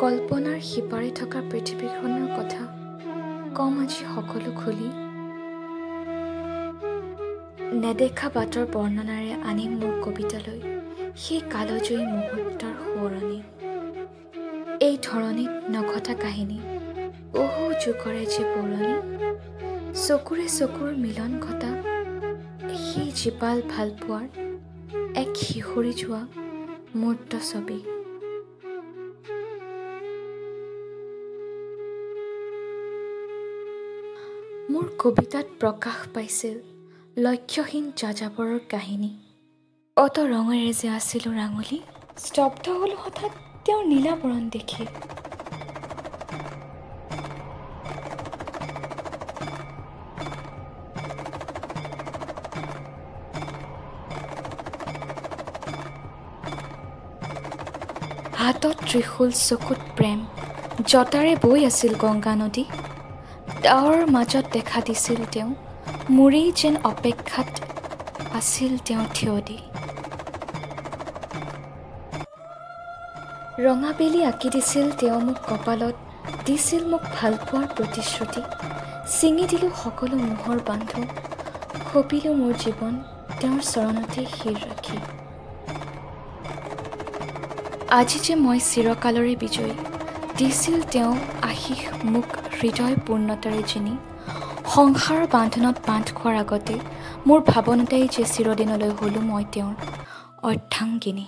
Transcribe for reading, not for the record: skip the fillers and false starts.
কল্পনাৰ সিপাৰে থকা পৃথিৱীখনৰ কথা কম আজি সকলো খুলি নেদেখা বাটৰ বৰ্ণনাৰে আনিম মোৰ কবিতালৈ সেই কালজয়ী মুহূৰ্তৰ সোঁৱৰণি। এই ধৰণিত নঘটা কাহিনী বহু যুগৰে যে পুৰণি, চকুৰে চকুৰ মিলন ঘটা সেই জীপাল ভালপোৱাৰ এক শিহৰি যোৱা মূৰ্ত ছবি। মোৰ কবিতাত প্ৰকাশ পাইছিল লক্ষ্যহীন যাযাবৰৰ কাহিনী। অত ৰঙেৰে যে আছিলোঁ ৰাঙলী, স্তব্ধ হলো হঠাৎ তেওঁৰ নীলাবৰণ দেখি। হাতত ত্ৰিশূল, চকুত প্ৰেম, জটাৰে বৈ আছিল গংগা নদী। ডাৱৰৰ মাজত দেখা দিছিল তেওঁ, মোৰেই যেন অপেক্ষাত আছিল তেওঁ থিয় দি। ৰঙা বেলি আঁকি দিছিল তেওঁ মোক কপালত, দিছিল মোক ভালপোৱাৰ প্ৰতিশ্ৰুতি। ছিঙি দিলোঁ সকলো মোহৰ বান্ধো, সঁপিলোঁ মোৰ জীৱন তেওঁৰ চৰণতে শিৰ ৰাখি। আজি যে মই চিৰকালৰে বিজয়ী, দিছিল তেওঁ আশীষ মোক হৃদয় পূৰ্ণতাৰে জিনি। সংসাৰৰ বান্ধোনত বান্ধ খোৱাৰ আগতে মোৰ ভাৱনাতেই যে চিৰদিনলৈ হ'লো মই তেওঁৰ অৰ্ধাংগিনী।